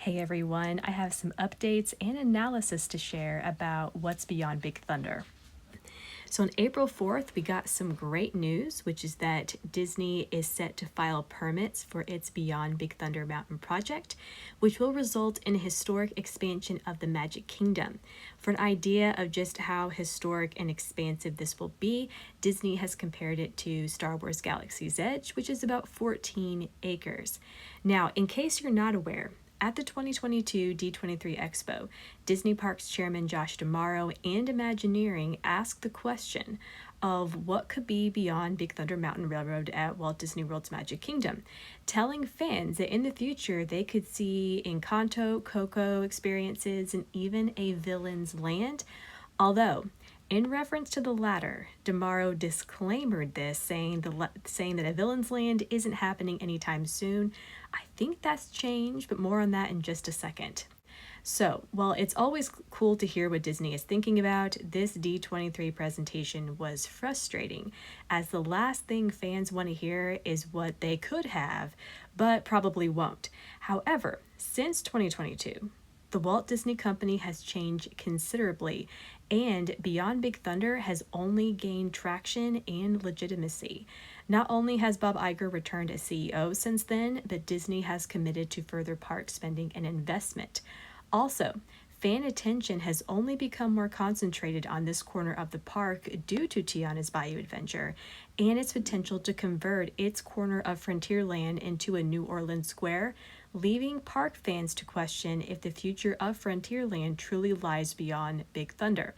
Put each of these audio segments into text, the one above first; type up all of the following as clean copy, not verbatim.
Hey everyone, I have some updates and analysis to share about what's beyond Big Thunder. So on April 4th, we got some great news, which is that Disney is set to file permits for its Beyond Big Thunder Mountain project, which will result in a historic expansion of the Magic Kingdom. For an idea of just how historic and expansive this will be, Disney has compared it to Star Wars Galaxy's Edge, which is about 14 acres. Now, in case you're not aware, at the 2022 D23 Expo, Disney Parks Chairman Josh D'Amaro and Imagineering asked the question of what could be beyond Big Thunder Mountain Railroad at Walt Disney World's Magic Kingdom, telling fans that in the future they could see Encanto, Coco experiences, and even a Villain's Land. Although, in reference to the latter, D'Amaro disclaimed this, saying that a Villain's Land isn't happening anytime soon. I think that's changed, but more on that in just a second. So, while it's always cool to hear what Disney is thinking about, this D23 presentation was frustrating, as the last thing fans want to hear is what they could have, but probably won't. However, since 2022, the Walt Disney Company has changed considerably, and Beyond Big Thunder has only gained traction and legitimacy. Not only has Bob Iger returned as CEO since then, but Disney has committed to further park spending and investment. Also, fan attention has only become more concentrated on this corner of the park due to Tiana's Bayou adventure and its potential to convert its corner of Frontierland into a New Orleans square, leaving park fans to question if the future of Frontierland truly lies beyond Big Thunder.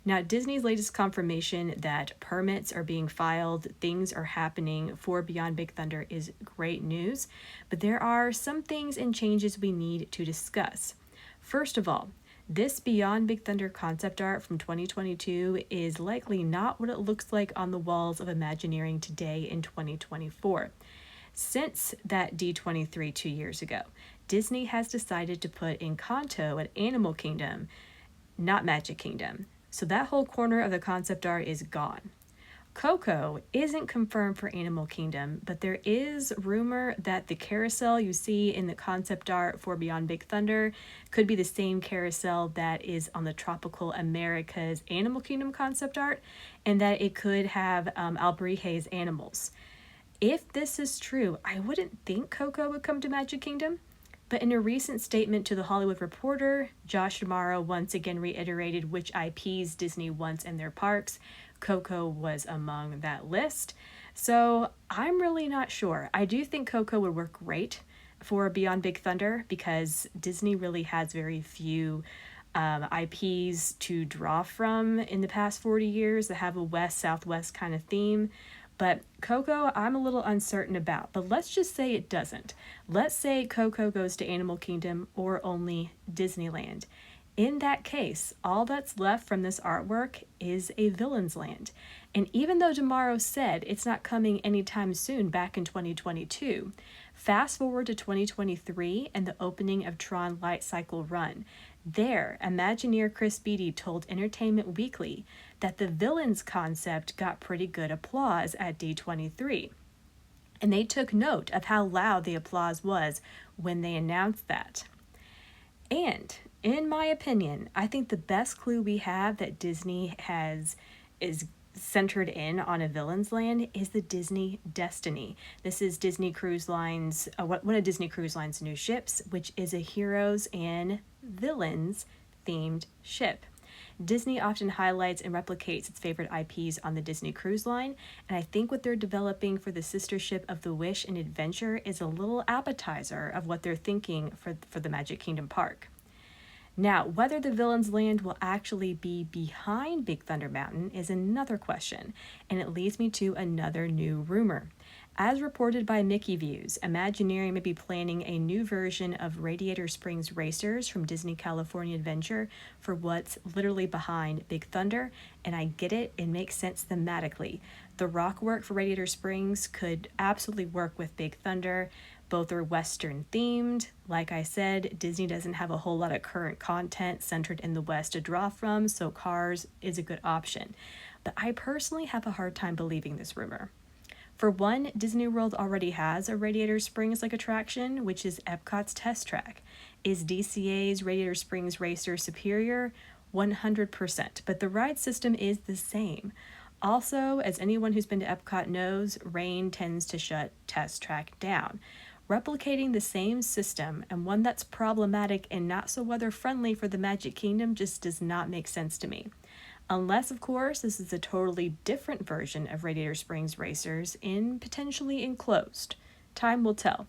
Now, Disney's latest confirmation that permits are being filed, things are happening for Beyond Big Thunder is great news, but there are some things and changes we need to discuss. First of all, this Beyond Big Thunder concept art from 2022 is likely not what it looks like on the walls of Imagineering today in 2024. Since that D23 2 years ago, Disney has decided to put Encanto at Animal Kingdom, not Magic Kingdom. So that whole corner of the concept art is gone. Coco isn't confirmed for Animal Kingdom, but there is rumor that the carousel you see in the concept art for Beyond Big Thunder could be the same carousel that is on the Tropical America's Animal Kingdom concept art, and that it could have Alberige's animals. If this is true, I wouldn't think Coco would come to Magic Kingdom. But in a recent statement to The Hollywood Reporter, Josh D'Amaro once again reiterated which IPs Disney wants in their parks. Coco was among that list. So I'm really not sure. I do think Coco would work great for Beyond Big Thunder because Disney really has very few IPs to draw from in the past 40 years that have a west-southwest kind of theme. But Coco, I'm a little uncertain about. But let's just say it doesn't. Let's say Coco goes to Animal Kingdom or only Disneyland. In that case, all that's left from this artwork is a Villain's Land. And even though D'Amaro said it's not coming anytime soon back in 2022, fast forward to 2023 and the opening of Tron Light Cycle Run. There, Imagineer Chris Beatty told Entertainment Weekly that the Villains concept got pretty good applause at D23. And they took note of how loud the applause was when they announced that. And, in my opinion, I think the best clue we have that Disney is centered in on a Villain's Land is the Disney Destiny. This is Disney Cruise Line's, one of Disney Cruise Line's new ships, which is a heroes and villains themed ship. Disney often highlights and replicates its favorite IPs on the Disney Cruise Line, and I think what they're developing for the sister ship of the Wish and Adventure is a little appetizer of what they're thinking for the Magic Kingdom park. Now, whether the Villain's Land will actually be behind Big Thunder Mountain is another question, and it leads me to another new rumor. As reported by Mickey Views, Imagineering may be planning a new version of Radiator Springs Racers from Disney California Adventure for what's literally behind Big Thunder, and I get it, it makes sense thematically. The rock work for Radiator Springs could absolutely work with Big Thunder. Both are Western themed. Like I said, Disney doesn't have a whole lot of current content centered in the West to draw from, so Cars is a good option. But I personally have a hard time believing this rumor. For one, Disney World already has a Radiator Springs-like attraction, which is Epcot's test track. Is DCA's Radiator Springs Racer superior? 100%, but the ride system is the same. Also, as anyone who's been to Epcot knows, rain tends to shut test track down. Replicating the same system, and one that's problematic and not so weather friendly for the Magic Kingdom, just does not make sense to me. Unless, of course, this is a totally different version of Radiator Springs Racers and potentially enclosed. Time will tell.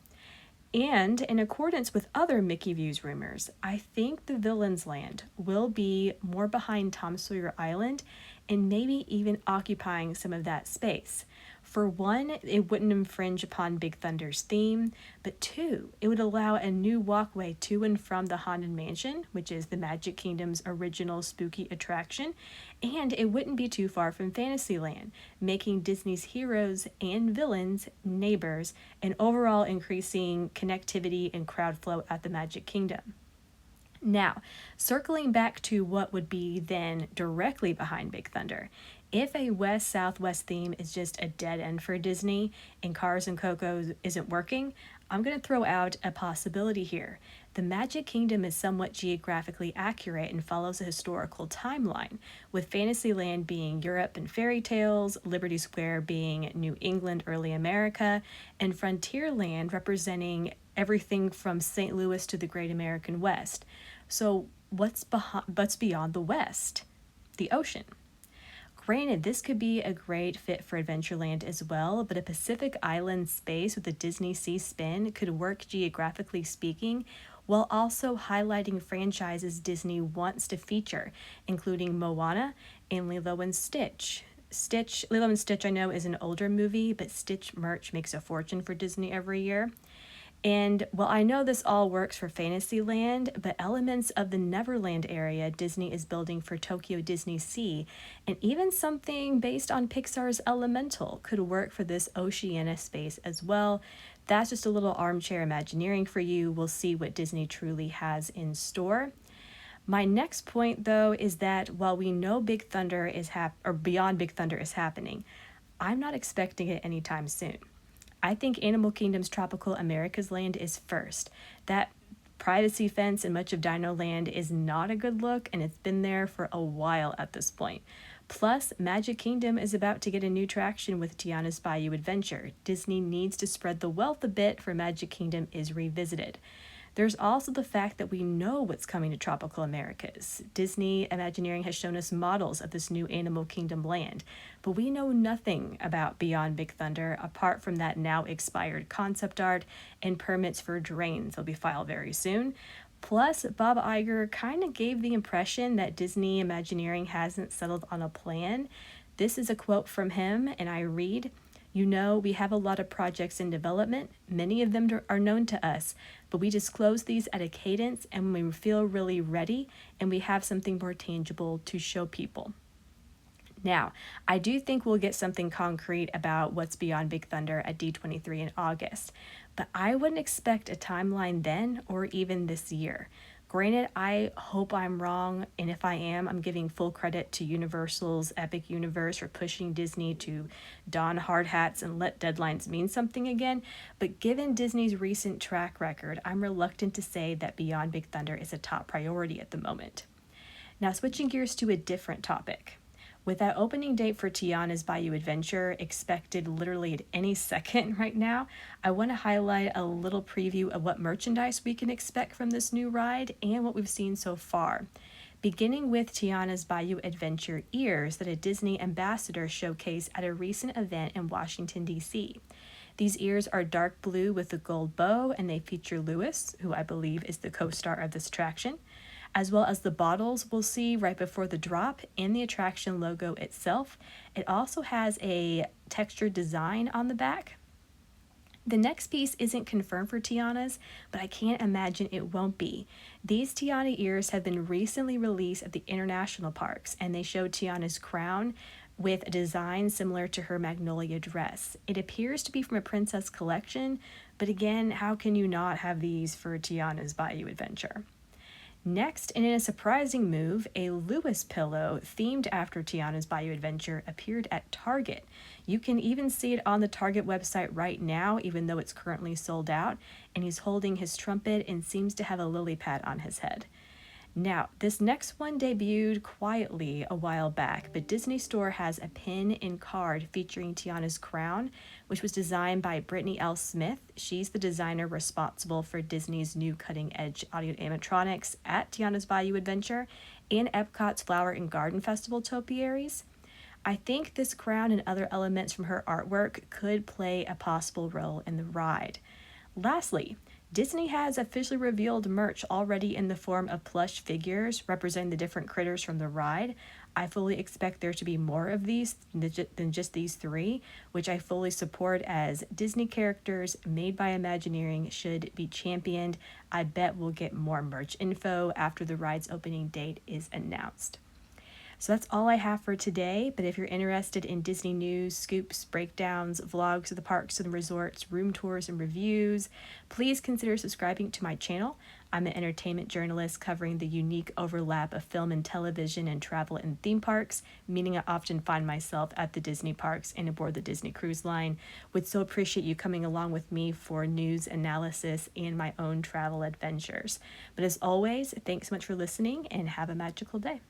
And in accordance with other Mickey Views rumors, I think the Villains Land will be more behind Tom Sawyer Island and maybe even occupying some of that space. For one, it wouldn't infringe upon Big Thunder's theme, but two, it would allow a new walkway to and from the Haunted Mansion, which is the Magic Kingdom's original spooky attraction, and it wouldn't be too far from Fantasyland, making Disney's heroes and villains neighbors and overall increasing connectivity and crowd flow at the Magic Kingdom. Now, circling back to what would be then directly behind Big Thunder, if a west-southwest theme is just a dead end for Disney and Cars and Coco isn't working, I'm going to throw out a possibility here. The Magic Kingdom is somewhat geographically accurate and follows a historical timeline, with Fantasyland being Europe and fairy tales, Liberty Square being New England, early America, and Frontierland representing everything from St. Louis to the Great American West. So what's beyond the West? The ocean. Granted, this could be a great fit for Adventureland as well, but a Pacific Island space with a Disney Sea spin could work geographically speaking, while also highlighting franchises Disney wants to feature, including Moana and Lilo and Stitch. Lilo and Stitch I know is an older movie, but Stitch merch makes a fortune for Disney every year. And while I know this all works for Fantasyland, but elements of the Neverland area Disney is building for Tokyo Disney Sea, and even something based on Pixar's Elemental could work for this Oceania space as well. That's just a little armchair Imagineering for you. We'll see what Disney truly has in store. My next point, though, is that while we know Big Thunder is Beyond Big Thunder is happening, I'm not expecting it anytime soon. I think Animal Kingdom's Tropical America's Land is first. That privacy fence in much of Dino Land is not a good look, and it's been there for a while at this point. Plus, Magic Kingdom is about to get a new attraction with Tiana's Bayou Adventure. Disney needs to spread the wealth a bit for Magic Kingdom is revisited. There's also the fact that we know what's coming to Tropical Americas. Disney Imagineering has shown us models of this new Animal Kingdom land, but we know nothing about Beyond Big Thunder apart from that now expired concept art and permits for drains that'll be filed very soon. Plus, Bob Iger kind of gave the impression that Disney Imagineering hasn't settled on a plan. This is a quote from him, and I read, "You know, we have a lot of projects in development. Many of them are known to us, but we disclose these at a cadence and when we feel really ready and we have something more tangible to show people." Now, I do think we'll get something concrete about what's beyond Big Thunder at D23 in August, but I wouldn't expect a timeline then or even this year. Granted, I hope I'm wrong, and if I am, I'm giving full credit to Universal's Epic Universe for pushing Disney to don hard hats and let deadlines mean something again, but given Disney's recent track record, I'm reluctant to say that Beyond Big Thunder is a top priority at the moment. Now, switching gears to a different topic. With that opening date for Tiana's Bayou Adventure expected literally at any second right now, I want to highlight a little preview of what merchandise we can expect from this new ride and what we've seen so far. Beginning with Tiana's Bayou Adventure ears that a Disney ambassador showcased at a recent event in Washington, D.C. These ears are dark blue with a gold bow, and they feature Lewis, who I believe is the co-star of this attraction, as well as the bottles we'll see right before the drop and the attraction logo itself. It also has a textured design on the back. The next piece isn't confirmed for Tiana's, but I can't imagine it won't be. These Tiana ears have been recently released at the international parks, and they show Tiana's crown with a design similar to her Magnolia dress. It appears to be from a princess collection, but again, how can you not have these for Tiana's Bayou Adventure? Next, and in a surprising move, a Lewis pillow themed after Tiana's Bayou adventure appeared at Target. You can even see it on the Target website right now, even though it's currently sold out, and he's holding his trumpet and seems to have a lily pad on his head. Now, this next one debuted quietly a while back, but Disney Store has a pin and card featuring Tiana's crown, which was designed by Brittany L. Smith. She's the designer responsible for Disney's new cutting-edge audio animatronics at Tiana's Bayou Adventure and Epcot's Flower and Garden Festival topiaries. I think this crown and other elements from her artwork could play a possible role in the ride. Lastly, Disney has officially revealed merch already in the form of plush figures representing the different critters from the ride. I fully expect there to be more of these than just these three, which I fully support, as Disney characters made by Imagineering should be championed. I bet we'll get more merch info after the ride's opening date is announced. So that's all I have for today, but if you're interested in Disney news, scoops, breakdowns, vlogs of the parks and resorts, room tours, and reviews, please consider subscribing to my channel. I'm an entertainment journalist covering the unique overlap of film and television and travel and theme parks, meaning I often find myself at the Disney parks and aboard the Disney Cruise Line. Would so appreciate you coming along with me for news, analysis, and my own travel adventures. But as always, thanks so much for listening and have a magical day.